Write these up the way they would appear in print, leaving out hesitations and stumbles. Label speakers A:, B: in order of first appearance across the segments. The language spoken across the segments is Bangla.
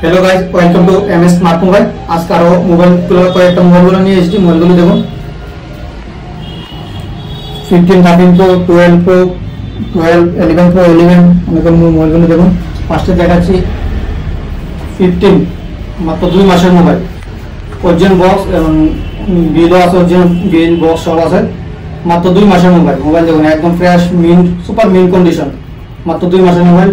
A: Hello guys, welcome to MS smart mobile. आज का मोबाइल কয়েকটা মোবাইলগুলো নিয়ে এসেছি। মোবাইলগুলো দেখুন 15, 13 Pro, 12 Pro, 12, 11 Pro, 11 অনেক মোবাইলগুলো দেখুন। ফার্স্টে দেখাচ্ছি 15, মাত্র 2 মাসের মোবাইল। অরিজিনাল বক্স এবং বিলও আছে, অরিজিনাল বিল বক্স সব আছে। মাত্র 2 মাসের মোবাইল। মোবাইল দেখুন একদম fresh, mint, super mint condition. মাত্র 2 মাসের মোবাইল।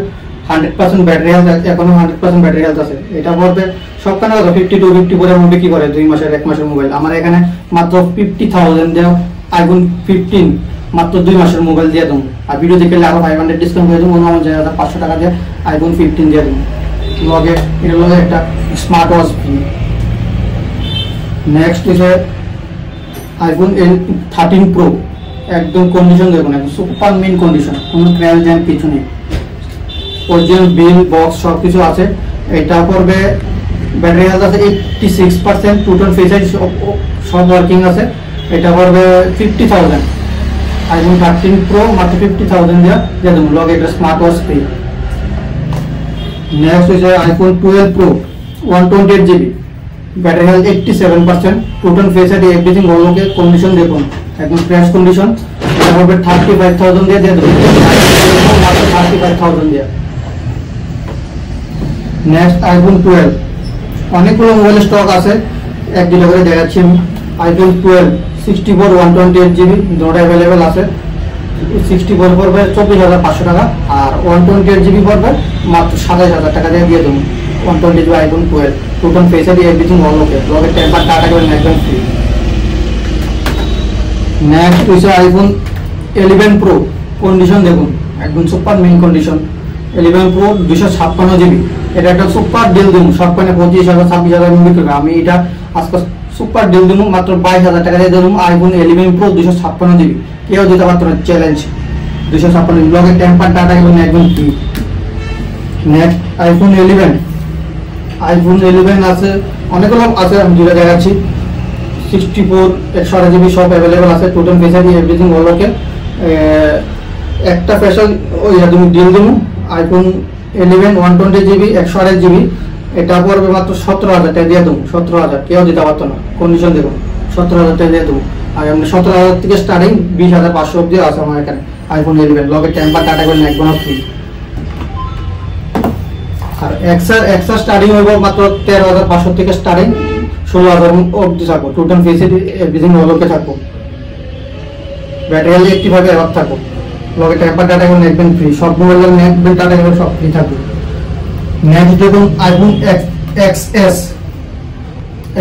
A: 100% ব্যাটারি হেলথ, এখনো 100% ব্যাটারি হেলথ আছে। এটা পড়বে সবখানে 52, 54 এর মধ্যে কি করে 2 মাসের 1 মাসের মোবাইল। আমার এখানে মাত্র 50,000 দিয়ে আইফোন 15 মাত্র 2 মাসের মোবাইল দিয়ে দেবো। আর ভিডিও দেখলে আরো 500 ডিসকাউন্ট করে দেবো। অন্য 500 টাকা দিয়ে আইফোন 15 দিয়ে দেবো। লগে এটা লগে একটা স্মার্ট ওয়াচ ফ্রি। নেক্সট হচ্ছে আইফোন 13 প্রো। একদম কন্ডিশন দেখুন, একদম সুপার মিন কন্ডিশন, কোনো ক্র্যাশ জ্যাম কিছু নেই। অরিজিনাল বিল বক্স সবকিছু আছে। এটা পড়বে ব্যাটারি হেলথ আছে 86%, টোটাল ফিচার সব ওয়ার্কিং আছে। এটা পড়বে 50,000। আইফোন 13 প্রো মাত্র 50,000 দিয়ে দেবো। লগে একটা স্মার্ট ওয়াচ ফ্রি। নেক্সট হচ্ছে iPhone 12 pro 128 GB, battery health 87%, total feature everything ভালোকে। কন্ডিশন দেখুন একদম ফ্রেশ কন্ডিশন। এটা পড়বে 35,000 দিয়ে দেবো। মাত্র 35,000 দিয়ে। নেক্সট আইফোন 12, অনেকগুলো মোবাইল স্টক আছে, এক দুটো করে দেখাচ্ছি আমি। আইফোন 12 64 128 GB দুটো অ্যাভেলেবেল আছে। 64 পড়বে 24,500 টাকা, আর 128 GB পড়বে মাত্র 27,000 টাকা দিয়ে দেবো। 120 GB আইফোন 12, টোটাল ফেসারি এভরিথিং অল ওকে। লগে টেম্পার টাটা করে একদম ফ্রি। নেক্সট হচ্ছে আইফোন 11 প্রো। কন্ডিশন দেখুন একদম super mint condition. 11 pro 256 GB। এটা একটা সুপার ডিল দেবো। সবখানে 25,000 26,000 বিক্রি করবে। আমি এটা আজকে সুপার ডিল দেবো মাত্র 22,000 টাকা দিয়ে দেবো। IPhone 11 pro 256 GB। কেউ দিতে পারতো না, চ্যালেঞ্জ। 256 লগে টেম্পার টাটা এবং একদম ফ্রি। Next iPhone 11। আইফোন 11 আছে, অনেকগুলো আছে, আমি দুটো দেখাচ্ছি। 64 128 GB সব অ্যাভেলেবেল আছে। টোটাল ফেসারি এভরিথিং অল ওকে। একটা স্পেশাল ওই তুমি ডিল দেবো। IPhone 11 120 GB 128 GB। এটা পড়বে মাত্র 17,000 টাকা দিয়ে দেবো। 17,000 কেউ দিতে পারতো না। কন্ডিশন দেখুন 17,000 টাকা দিয়ে দেবো। আর এমনি 17,000 থেকে স্টার্টিং 20,500 অব্দি আছে আমার এখানে আইফোন 11। লগে টেম্পার টাটা করে একদম ফ্রি। আর এক্সার স্টার্টিং হইব মাত্র 13,500 থেকে স্টার্টিং 16,000 অব্দি থাকবো। টোটাল ফেসিলিটি এভরিথিং অলকে থাকবো। ব্যাটারি হেলথ 80 এবার থাকবো। লগে টেম্পার ডাটা এবং নেট ব্যান্ড ফ্রি। সব মোবাইলের নেট ব্যান্ড ডাটা এবং সব ফ্রি থাকবে। নেক্সট দেখুন আইফোন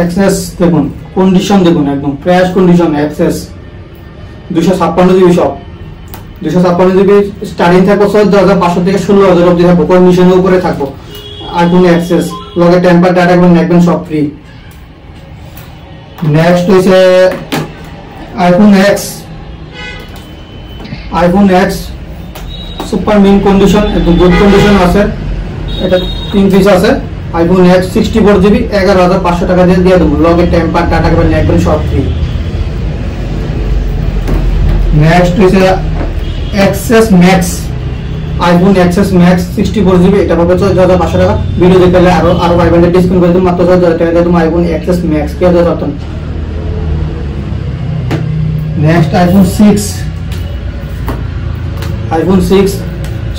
A: XS দেখুন কন্ডিশন দেখুন একদম ফ্রেশ কন্ডিশন। XS 256 GB সব। 256 GB স্টার্টিং থাকবো 14,500 থেকে 16,000 অবধি থাকবো। কন্ডিশনের উপরে থাকবো আইফোন XS। লগে টেম্পার ডাটা এবং নেট ব্যান্ড সব ফ্রি। নেক্সট হচ্ছে iPhone X super mint condition, একদম গুড কন্ডিশন আছে। এটা 3 পিস আছে। আইফোন X 64 GB 11,500 টাকা দিয়ে দেবো। লগে টেম্পার টাটা করে একদম সব ফ্রি। নেক্সট হচ্ছে XS Max। IPhone XS Max 64 GB। এটা পাবে 14,500 টাকা। ভিডিও দেখলে আরো 500 ডিসকাউন্ট করে দেবো। মাত্র 14,000 টাকা দিয়ে দেবো আইফোন XS Max। কেউ দিতে পারতো না। নেক্সট আইফোন 6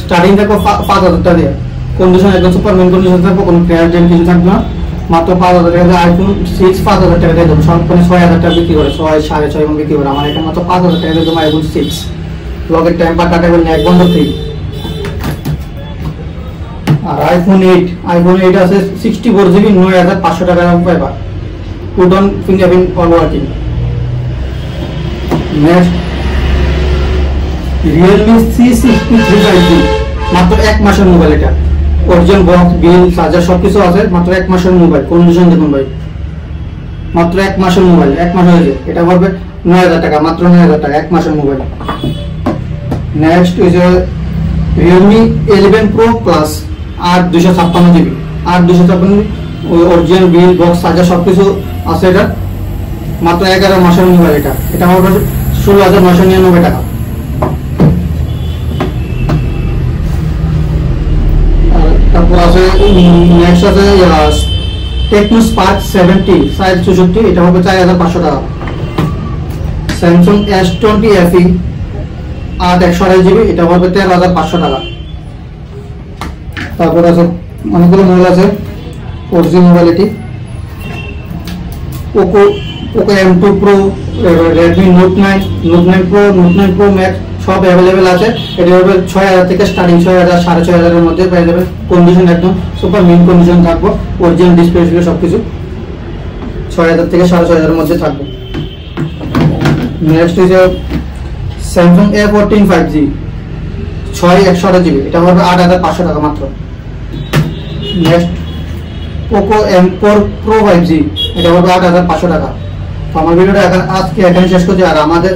A: স্টার্টিং থাকবো 5,000 টাকা দিয়ে। কন্ডিশন একদম সুপার মিন কন্ডিশন থাকবো, কোনো ক্র্যাশ জ্যাম কিছু থাকবে না। মাত্র 5,000 টাকা দিয়ে আইফোন 6 5,000 টাকা দিয়ে দেবো। সবখানে 6,000 টাকা বিক্রি করে, 6 6.5 এবং বিক্রি করে। আমার এখানে মাত্র 5,000 টাকা দিয়ে দেবো আইফোন 6। লগের টেম্পার টাটা করে এক বন্ধ ফ্রি। আর আইফোন 8 আছে 64 GB 9,500 টাকা পাইবা। Total fingerprint all working. Next Realme C63 5G মাত্র 1 মাসের মোবাইল। এটা অরিজিনাল বক্স বিল চার্জার সবকিছু আছে। মাত্র 1 মাসের মোবাইল। কন্ডিশন দেখুন ভাই, মাত্র 1 মাসের মোবাইল। 1 মাস হয়েছে। এটা পড়বে 9,000 টাকা, মাত্র 9,000 টাকা 1 মাসের মোবাইল। নেক্সট হচ্ছে Realme 11 Pro Plus 8 256 GB। 8 256 original bill box charger সবকিছু আছে। এটা মাত্র 11 মাসের মোবাইল। এটা পড়বে 16,999 টাকা। তারপর আছে নেক্সট আছে টেকনো স্পার্ক 70 সাইজ 64, এটা হবে 4500 টাকা। স্যামসাং S20 FE 8 128GB, এটা হবে 13500 টাকা। তারপর আছে অনেকগুলো মোবাইল আছে 4G মোবাইল, এটি Poco M2 Pro, Redmi Note 9, Note 9 Pro, Note 9 Pro Max সব অ্যাভেলেবেল আছে। এটা হবে 6000 থেকে স্টার্টিং, 6000 6500 এর মধ্যে পেয়ে যাবেন। কন্ডিশন একদম সুপার মিন কন্ডিশন থাকবে, অরিজিনাল ডিসপ্লে সবকিছু 6000 থেকে 6500 এর মধ্যে থাকবে। নেক্সট হচ্ছে Samsung A14 5G 6 128GB, এটা হবে 8500 টাকা মাত্র। Next Poco M4 Pro 5G, এটা হবে 8500 টাকা। আমার ভিডিওটা আজকে এখানে শেষ করছি। আর আমাদের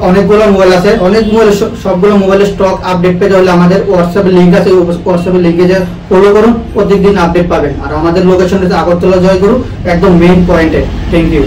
A: অনেকগুলো মোবাইল আছে, অনেক মোবাইল, সবগুলো মোবাইলের স্টক আপডেট পেতে হলে আমাদের হোয়াটসঅ্যাপে লিঙ্ক আছে, হোয়াটসঅ্যাপে লিঙ্কে যে ফলো করুন, প্রত্যেকদিন আপডেট পাবেন। আর আমাদের লোকেশন হচ্ছে আগরতলা জয়গুরু, একদম মেইন পয়েন্টে। Thank you.